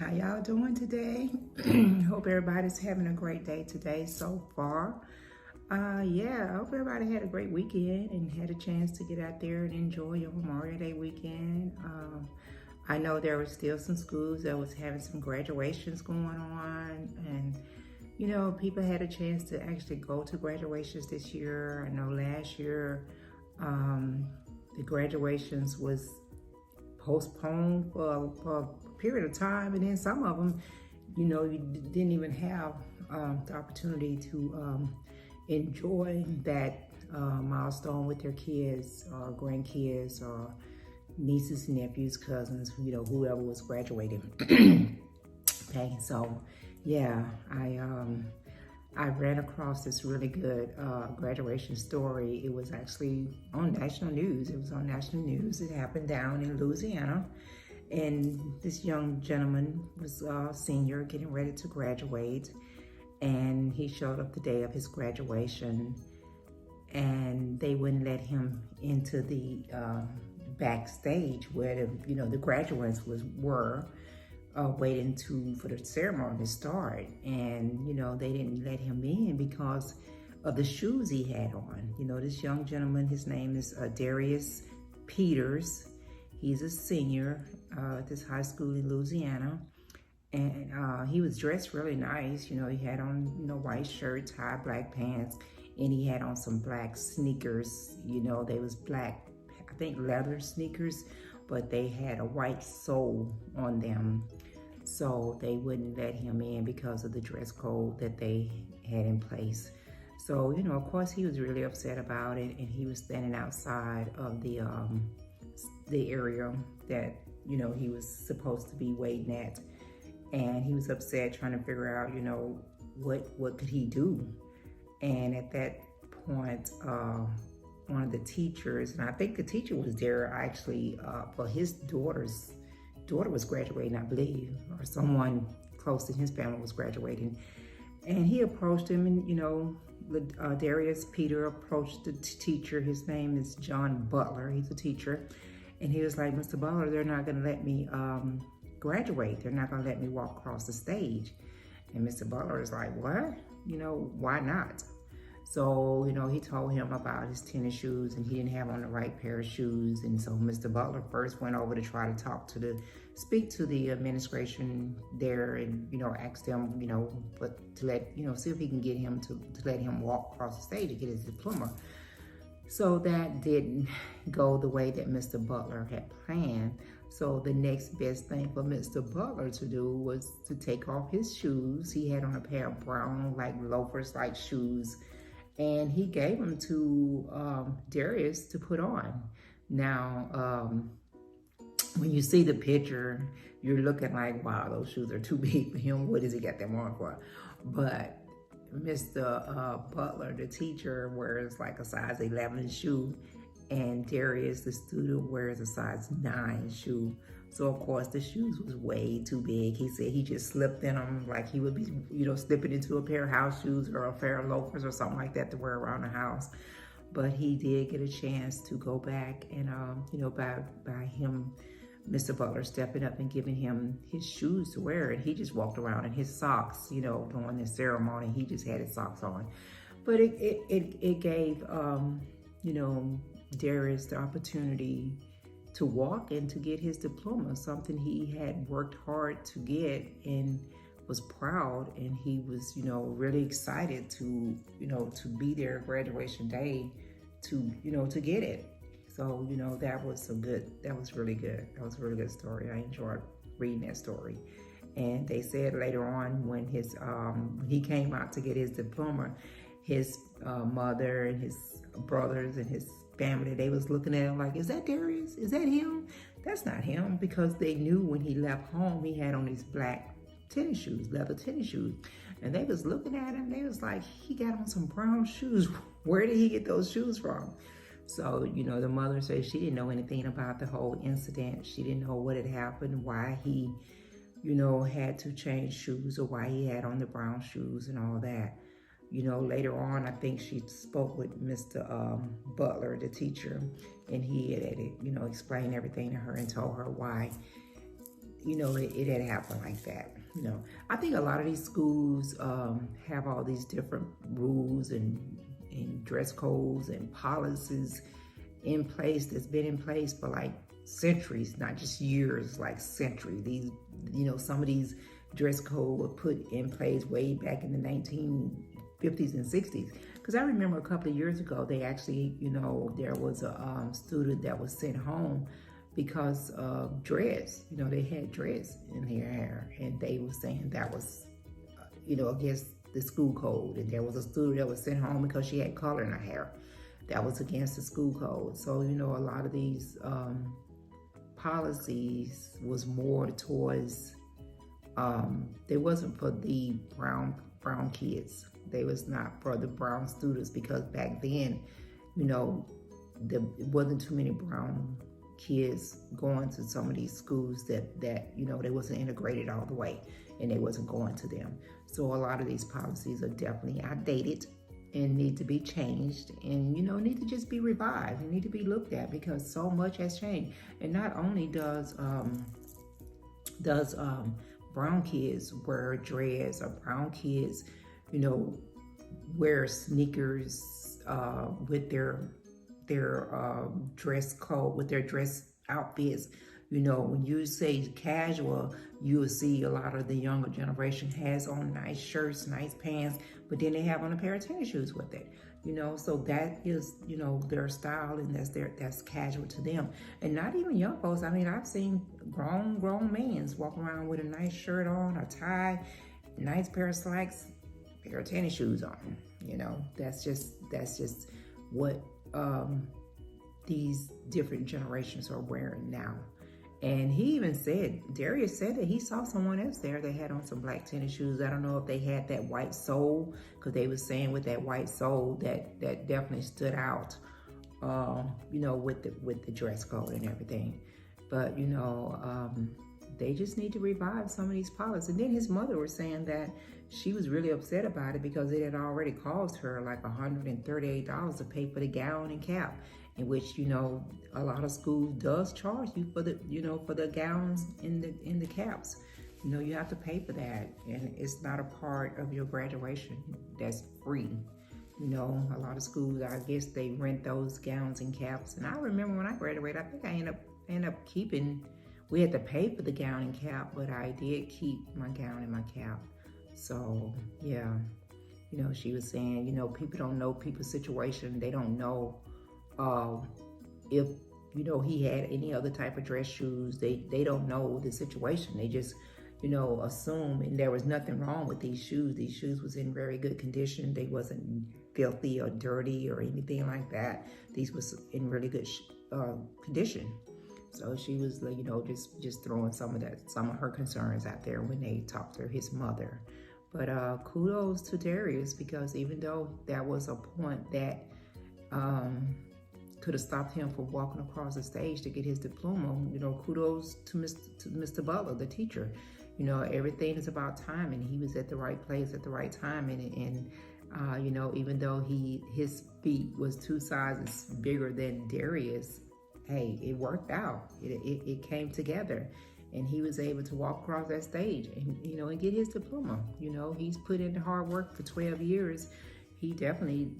How y'all doing today? Hope everybody's having a great day today so far. I hope everybody had a great weekend and had a chance to get out there and enjoy your Memorial Day weekend. I know there were still some schools that was having some graduations going on, and people had a chance to actually go to graduations this year. I know last year the graduations was postponed for a period of time, and then some of them, you didn't even have the opportunity to enjoy that milestone with their kids or grandkids or nieces, nephews, cousins, whoever was graduating. Okay, so yeah, I ran across this really good graduation story. It was actually on national news. It was on national news. It happened down in Louisiana. And this young gentleman was a senior getting ready to graduate. And he showed up the day of his graduation. And they wouldn't let him into the backstage where the graduates were. Waiting for the ceremony to start, and they didn't let him in because of the shoes he had on. This young gentleman, his name is Darius Peters. He's a senior at this high school in Louisiana, and he was dressed really nice. He had on white shirt, tie, black pants, and he had on some black sneakers. They was black, I think leather sneakers, but they had a white sole on them. So they wouldn't let him in because of the dress code that they had in place. So, of course, he was really upset about it, and he was standing outside of the area that, he was supposed to be waiting at. And he was upset trying to figure out, what could he do? And at that point, one of the teachers, and I think the teacher was there actually for his daughter was graduating, I believe, or someone close to his family was graduating. And he approached him, and Darius Peter approached the teacher. His name is John Butler. He's a teacher. And he was like, Mr. Butler, they're not going to let me graduate. They're not going to let me walk across the stage. And Mr. Butler is like, what? Why not? So, he told him about his tennis shoes, and he didn't have on the right pair of shoes. And so Mr. Butler first went over to try to speak to the administration there and, ask them, but to let, see if he can get him to let him walk across the stage to get his diploma. So that didn't go the way that Mr. Butler had planned. So the next best thing for Mr. Butler to do was to take off his shoes. He had on a pair of brown, like loafers-like shoes, and he gave them to Darius to put on. Now, when you see the picture, you're looking like, wow, those shoes are too big for him. What does he got them on for? But Mr. Butler, the teacher, wears like a size 11 shoe, and Darius, the student, wears a size 9 shoe. So of course the shoes was way too big. He said he just slipped in them like he would be, slipping into a pair of house shoes or a pair of loafers or something like that to wear around the house. But he did get a chance to go back and, by him, Mr. Butler stepping up and giving him his shoes to wear. And he just walked around in his socks, during the ceremony. He just had his socks on. But it gave, Darius the opportunity to walk and to get his diploma, something he had worked hard to get and was proud, and he was, really excited to be there graduation day to get it. So, that was really good. That was a really good story. I enjoyed reading that story. And they said later on when when he came out to get his diploma, his mother and his brothers and his family, they was looking at him like, is that Darius? Is that him? That's not him, because they knew when he left home, he had on these black tennis shoes, leather tennis shoes. And they was looking at him, they was like, he got on some brown shoes. Where did he get those shoes from? So, the mother said she didn't know anything about the whole incident. She didn't know what had happened, why he, had to change shoes, or why he had on the brown shoes and all that. Later on, I think she spoke with Mr. Butler, the teacher, and he had, explained everything to her and told her why it had happened like that. I think a lot of these schools have all these different rules and dress codes and policies in place that's been in place for like centuries, not just years, like centuries. These, some of these dress code were put in place way back in the 1950s and 60s. Because I remember a couple of years ago, they actually, there was a student that was sent home because of dreads. They had dreads in their hair, and they were saying that was, against the school code. And there was a student that was sent home because she had color in her hair. That was against the school code. So, a lot of these policies was more towards, they wasn't for the brown kids. They was not for the brown students, because back then, it wasn't too many brown kids going to some of these schools that they wasn't integrated all the way, and they wasn't going to them. So a lot of these policies are definitely outdated and need to be changed, and need to just be revived and need to be looked at, because so much has changed. And not only does brown kids wear dreads, or brown kids wear sneakers with their dress code, with their dress outfits. When you say casual, you will see a lot of the younger generation has on nice shirts, nice pants, but then they have on a pair of tennis shoes with it. So that is, their style, and that's casual to them. And not even young folks. I mean, I've seen grown men walk around with a nice shirt on, a tie, nice pair of slacks, pair of tennis shoes on. That's just what these different generations are wearing now. And he even said, Darius said that he saw someone else there that had on some black tennis shoes. I don't know if they had that white sole, because they were saying with that white sole that definitely stood out, with the dress code and everything. But, they just need to revive some of these policies. And then his mother was saying that she was really upset about it, because it had already cost her like $138 to pay for the gown and cap, in which, a lot of schools does charge you for the, for the gowns and the caps. You have to pay for that, and it's not a part of your graduation. That's free. A lot of schools, I guess they rent those gowns and caps. And I remember when I graduated, I think I ended up keeping, we had to pay for the gown and cap, but I did keep my gown and my cap. So, yeah, she was saying, people don't know people's situation. They don't know if, he had any other type of dress shoes. They don't know the situation. They just, assume, and there was nothing wrong with these shoes. These shoes was in very good condition. They wasn't filthy or dirty or anything like that. These was in really good condition. So she was, just throwing some of her concerns out there when they talked to his mother. But kudos to Darius, because even though that was a point that could have stopped him from walking across the stage to get his diploma, kudos to Mr. Butler, the teacher. Everything is about time, and he was at the right place at the right time. And even though his feet was 2 sizes bigger than Darius, hey, it worked out. It came together, and he was able to walk across that stage and, and get his diploma. He's put in the hard work for 12 years. He definitely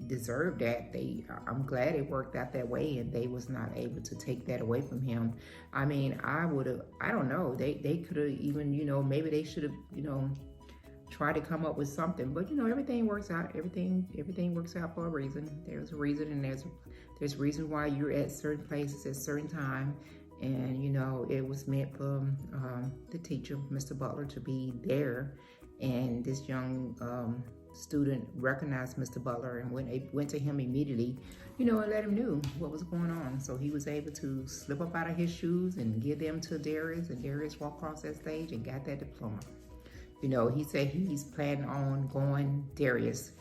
deserved that. I'm glad it worked out that way, and they was not able to take that away from him. I mean, I don't know, they could have even, maybe they should have, try to come up with something. But everything works out. Everything works out for a reason. There's a reason, and there's reason why you're at certain places at certain time. And it was meant for the teacher, Mr. Butler, to be there. And this young student recognized Mr. Butler and went to him immediately, and let him know what was going on. So he was able to slip up out of his shoes and give them to Darius, and Darius walked across that stage and got that diploma. He said he's planning on going, Darius,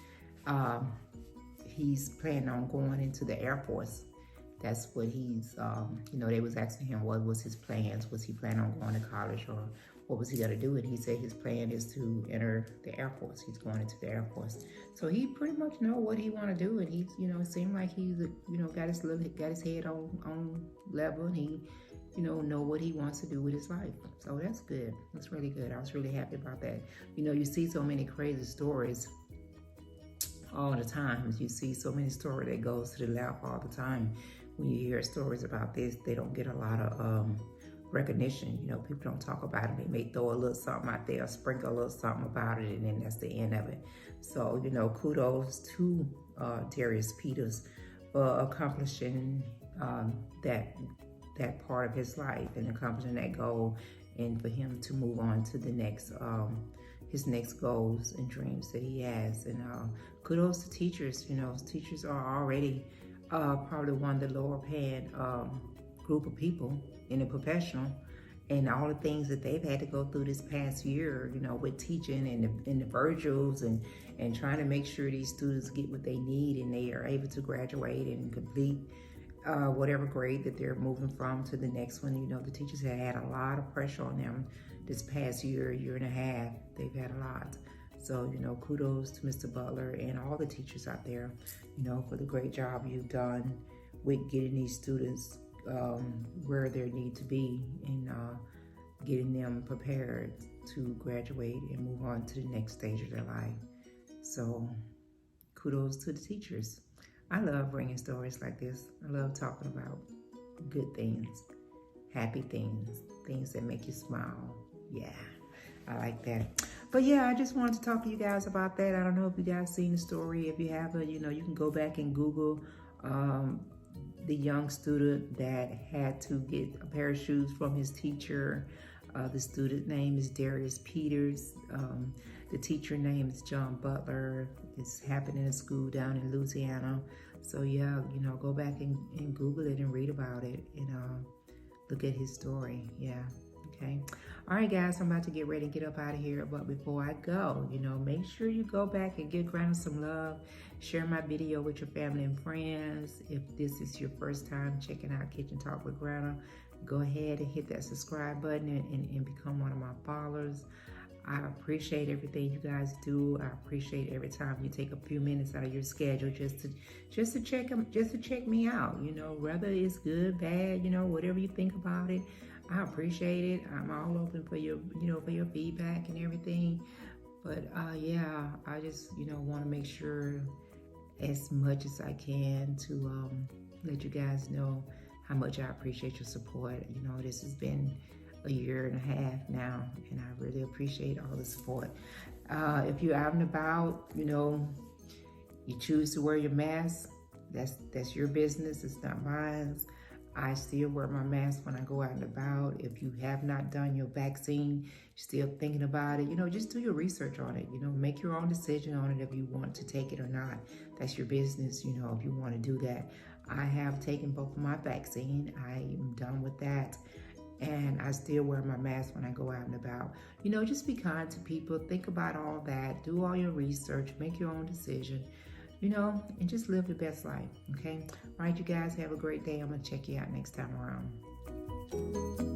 he's planning on going into the Air Force. That's what he's, they was asking him what was his plans. Was he planning on going to college, or what was he going to do? And he said his plan is to enter the Air Force. He's going into the Air Force. So he pretty much know what he want to do. And he's, it seemed like he's, got his head on level. And he know what he wants to do with his life. So that's good. That's really good. I was really happy about that. You see so many crazy stories all the time. You see so many stories that goes to the left all the time. When you hear stories about this, they don't get a lot of recognition. People don't talk about it. They may throw a little something out there, sprinkle a little something about it, and then that's the end of it. So, kudos to Darius Peters for accomplishing that part of his life and accomplishing that goal, and for him to move on to the next his next goals and dreams that he has. And kudos to teachers. Teachers are already probably one of the lower paying group of people in the professional, and all the things that they've had to go through this past year, with teaching and the virtuals and trying to make sure these students get what they need and they are able to graduate and complete whatever grade that they're moving from to the next one. The teachers have had a lot of pressure on them this past year and a half. They've had a lot. So, kudos to Mr. Butler and all the teachers out there, for the great job you've done with getting these students where they need to be, and getting them prepared to graduate and move on to the next stage of their life. So kudos to the teachers. I love bringing stories like this. I love talking about good things, happy things, things that make you smile. Yeah, I like that. But yeah, I just wanted to talk to you guys about that. I don't know if you guys seen the story. If you haven't, you can go back and Google the young student that had to get a pair of shoes from his teacher. The student name is Darius Peters. The teacher name is John Butler. It's happening in a school down in Louisiana. So yeah, go back and Google it and read about it and look at his story. Yeah, okay. All right, guys, I'm about to get ready to get up out of here. But before I go, make sure you go back and give Granna some love. Share my video with your family and friends. If this is your first time checking out Kitchen Talk with Granna, go ahead and hit that subscribe button and become one of my followers. I appreciate everything you guys do. I appreciate every time you take a few minutes out of your schedule just to check me out. Whether it's good, bad, whatever you think about it, I appreciate it. I'm all open for your for your feedback and everything. But yeah, I just want to make sure as much as I can to let you guys know how much I appreciate your support. This has been a year and a half now, and I really appreciate all the support. If you're out and about, you choose to wear your mask, that's your business, it's not mine. I still wear my mask when I go out and about. If you have not done your vaccine, still thinking about it, just do your research on it. Make your own decision on it if you want to take it or not. That's your business, if you want to do that. I have taken both of my vaccine. I am done with that. And I still wear my mask when I go out and about. Just be kind to people. Think about all that. Do all your research. Make your own decision. And just live your best life, okay? All right, you guys, have a great day. I'm going to check you out next time around.